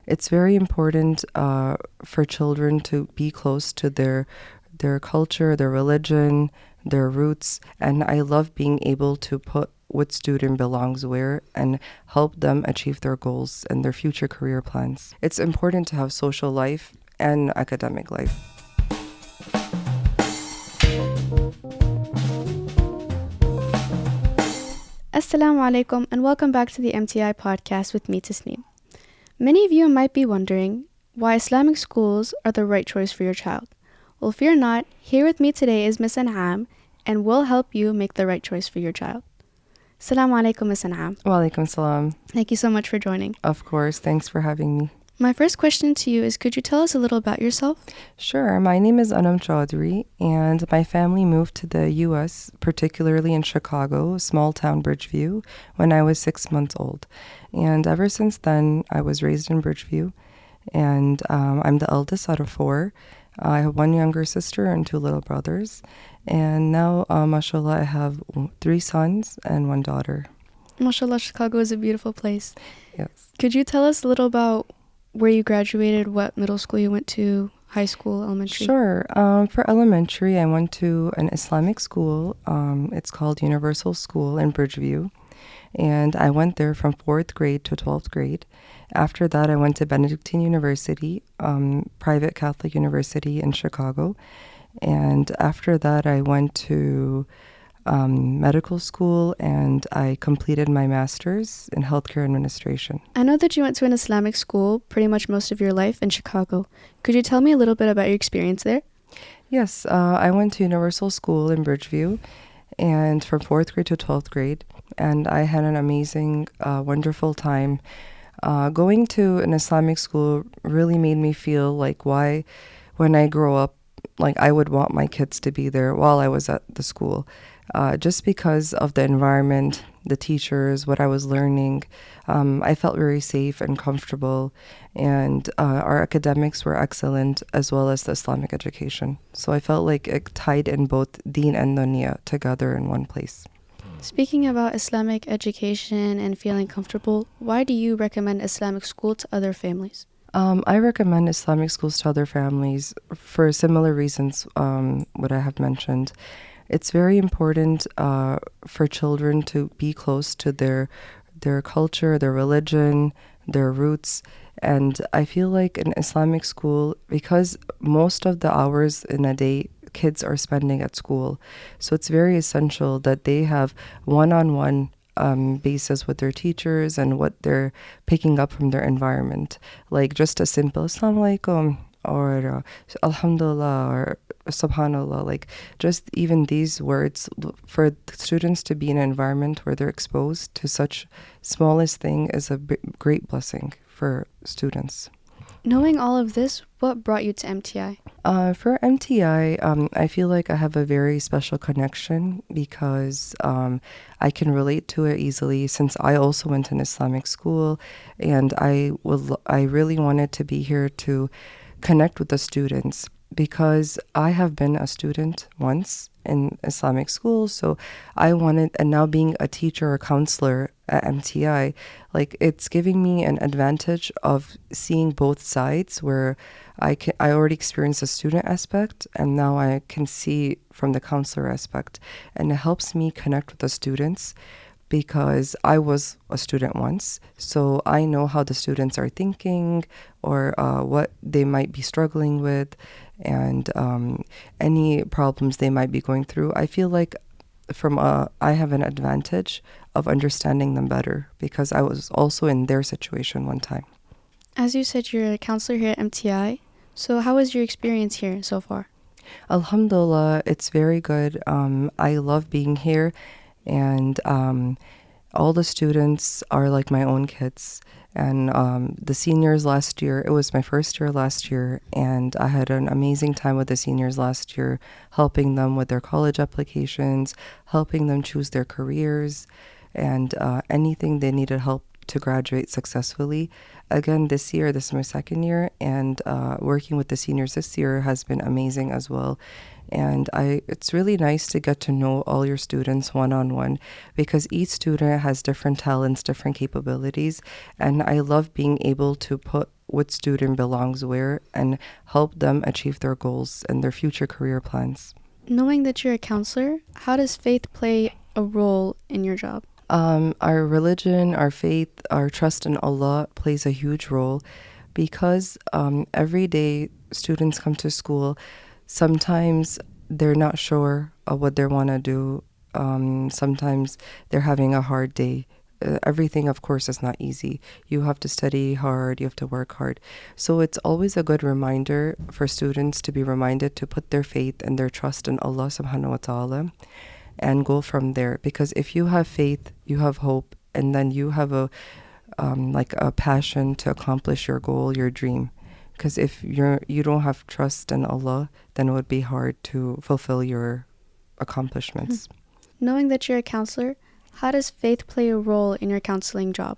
It's very important for children to be close to their culture, their religion, their roots, and I love being able to put what student belongs where and help them achieve their goals and their future career plans. It's important to have social life and academic life. Assalamu alaikum and welcome back to the MTI Podcast with me, Tasneem. Many of you might be wondering why Islamic schools are the right choice for your child. Well, fear not, here with me today is Miss An'am, and we'll help you make the right choice for your child. Assalamu alaikum, Miss An'am. Wa alaikum salam. Thank you so much for joining. Of course, thanks for having me. My first question to you is, could you tell us a little about yourself? Sure. My name is Anam Chaudhry, and my family moved to the U.S., particularly in Chicago, small town Bridgeview, when I was 6 months old. And ever since then, I was raised in Bridgeview, and I'm the eldest out of 4. I have 1 younger sister and 2 little brothers. And now, mashallah, I have 3 sons and 1 daughter. MashaAllah, Chicago is a beautiful place. Yes. Could you tell us a little about where you graduated, what middle school you went to, high school, elementary? Sure. For elementary, I went to an Islamic school. It's called Universal School in Bridgeview. And I went there from 4th grade to 12th grade. After that, I went to Benedictine University, private Catholic university in Chicago. And after that, I went to medical school, and I completed my master's in healthcare administration. I know that you went to an Islamic school pretty much most of your life in Chicago. Could you tell me a little bit about your experience there? Yes, I went to Universal School in Bridgeview, and from 4th grade to 12th grade, and I had an amazing, wonderful time. Going to an Islamic school really made me feel like why, when I grow up, like I would want my kids to be there while I was at the school. Just because of the environment, the teachers, what I was learning, I felt very safe and comfortable, and our academics were excellent, as well as the Islamic education. So I felt like it tied in both Deen and Dunya together in one place. Speaking about Islamic education and feeling comfortable, why do you recommend Islamic school to other families? I recommend Islamic schools to other families for similar reasons, what I have mentioned. It's very important for children to be close to their culture, their religion, their roots. And I feel like in Islamic school, because most of the hours in a day kids are spending at school, so it's very essential that they have one-on-one basis with their teachers and what they're picking up from their environment. Like just a simple Assalamu alaikum or Alhamdulillah or Subhanallah, like just even these words for students to be in an environment where they're exposed to such smallest thing is a great blessing for students. Knowing all of this, what brought you to MTI? For MTI, I feel like I have a very special connection because I can relate to it easily since I also went to an Islamic school, and I really wanted to be here to connect with the students because I have been a student once in Islamic school, so I wanted, and now being a teacher or counselor at MTI, like it's giving me an advantage of seeing both sides where I already experienced the student aspect, and now I can see from the counselor aspect, and it helps me connect with the students because I was a student once, so I know how the students are thinking or what they might be struggling with, and any problems they might be going through. I feel like I have an advantage of understanding them better because I was also in their situation one time. As you said, you're a counselor here at MTI. So how was your experience here so far? Alhamdulillah, it's very good. I love being here, and all the students are like my own kids. And the seniors last year, it was my first year last year, and I had an amazing time with the seniors last year, helping them with their college applications, helping them choose their careers, and anything they needed help to graduate successfully. Again, this year, this is my second year, and working with the seniors this year has been amazing as well. And it's really nice to get to know all your students one-on-one because each student has different talents, different capabilities, and I love being able to put what student belongs where and help them achieve their goals and their future career plans. Knowing that you're a counselor, how does faith play a role in your job? Our religion, our faith, our trust in Allah plays a huge role because every day students come to school. Sometimes they're not sure of what they want to do. Sometimes they're having a hard day. Everything, of course, is not easy. You have to study hard, you have to work hard. So it's always a good reminder for students to be reminded to put their faith and their trust in Allah subhanahu wa ta'ala and go from there. Because if you have faith, you have hope, and then you have a passion to accomplish your goal, your dream. Because if you don't have trust in Allah, then it would be hard to fulfill your accomplishments. Knowing that you're a counselor, how does faith play a role in your counseling job?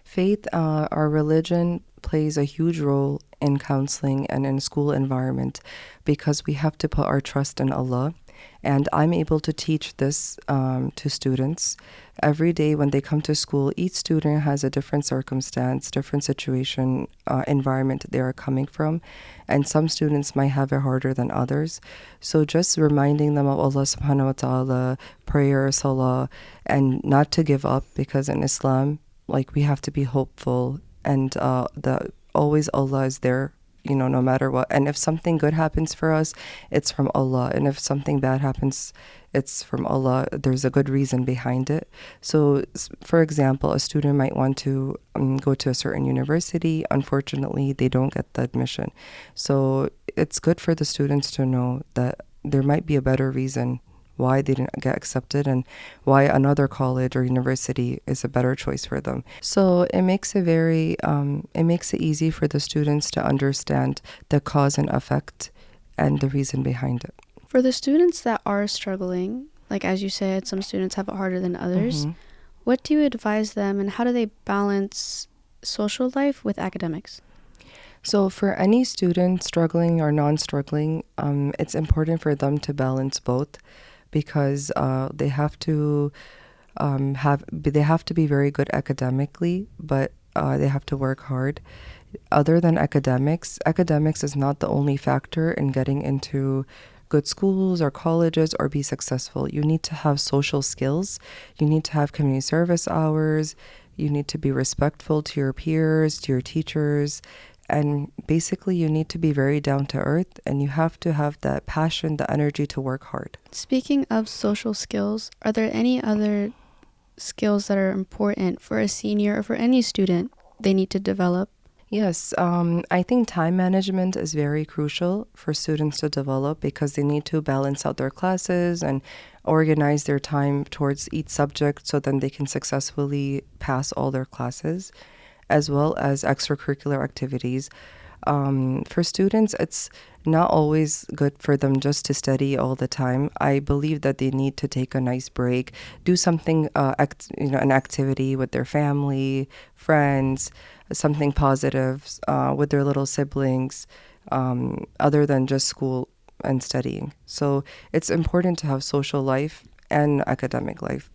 Faith, our religion plays a huge role in counseling and in school environment because we have to put our trust in Allah. And I'm able to teach this to students. Every day when they come to school, each student has a different circumstance, different situation, environment they are coming from. And some students might have it harder than others. So just reminding them of Allah subhanahu wa ta'ala, prayer, salah, and not to give up because in Islam, like we have to be hopeful and always Allah is there, no matter what. And if something good happens for us, it's from Allah. And if something bad happens, it's from Allah. There's a good reason behind it. So, for example, a student might want to go to a certain university. Unfortunately, they don't get the admission. So it's good for the students to know that there might be a better reason why they didn't get accepted and why another college or university is a better choice for them. So it makes it it makes it easy for the students to understand the cause and effect and the reason behind it. For the students that are struggling, like as you said, some students have it harder than others, what do you advise them and how do they balance social life with academics? So for any student struggling or non-struggling, it's important for them to balance both because they have to be very good academically, but they have to work hard. Other than academics is not the only factor in getting into good schools or colleges or be successful. You need to have social skills. You need to have community service hours. You need to be respectful to your peers, to your teachers. And basically, you need to be very down to earth and you have to have that passion, the energy to work hard. Speaking of social skills, are there any other skills that are important for a senior or for any student they need to develop? Yes, I think time management is very crucial for students to develop because they need to balance out their classes and organize their time towards each subject so then they can successfully pass all their classes, as well as extracurricular activities. For students, it's not always good for them just to study all the time. I believe that they need to take a nice break, do something, an activity with their family, friends, something positive with their little siblings, other than just school and studying. So it's important to have social life and academic life.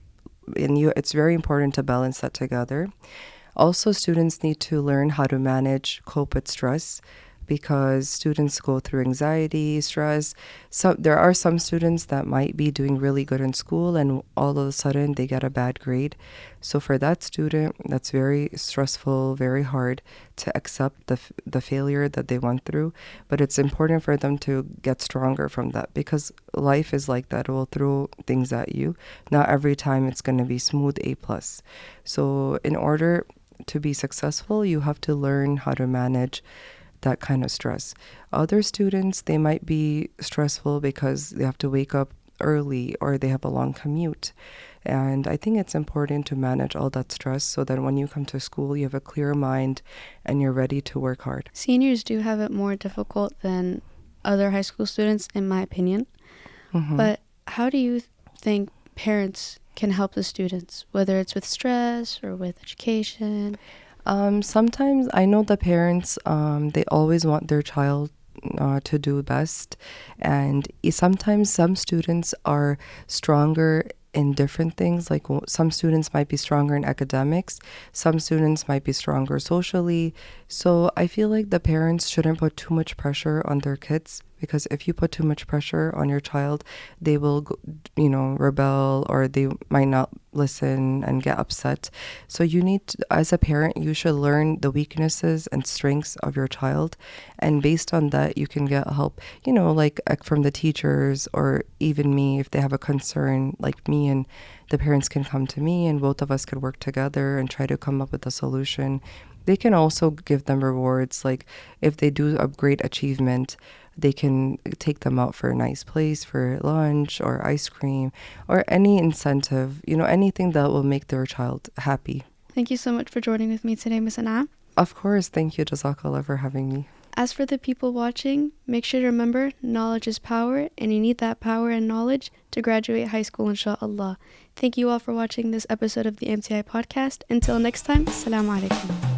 And it's very important to balance that together. Also, students need to learn how to cope with stress because students go through anxiety, stress. So there are some students that might be doing really good in school and all of a sudden they get a bad grade. So for that student, that's very stressful, very hard to accept the failure that they went through. But it's important for them to get stronger from that because life is like that. It will throw things at you. Not every time it's going to be smooth A+. So in order to be successful, you have to learn how to manage that kind of stress. Other students, they might be stressful because they have to wake up early or they have a long commute. And I think it's important to manage all that stress so that when you come to school, you have a clear mind and you're ready to work hard. Seniors do have it more difficult than other high school students, in my opinion. But how do you think parents can help the students, whether it's with stress or with education? Sometimes I know the parents, they always want their child to do best. And sometimes some students are stronger in different things. Like some students might be stronger in academics, some students might be stronger socially. So I feel like the parents shouldn't put too much pressure on their kids, because if you put too much pressure on your child, they will, rebel, or they might not listen and get upset. So you need to, as a parent, you should learn the weaknesses and strengths of your child. And based on that, you can get help, like from the teachers, or even me, if they have a concern like me, and the parents can come to me and both of us could work together and try to come up with a solution. They can also give them rewards. Like if they do a great achievement, they can take them out for a nice place for lunch or ice cream or any incentive, anything that will make their child happy. Thank you so much for joining with me today, Miss Anam. Of course. Thank you, Jazakallah, for having me. As for the people watching, make sure to remember knowledge is power, and you need that power and knowledge to graduate high school, inshallah. Thank you all for watching this episode of the MTI Podcast. Until next time, Assalamu alaikum.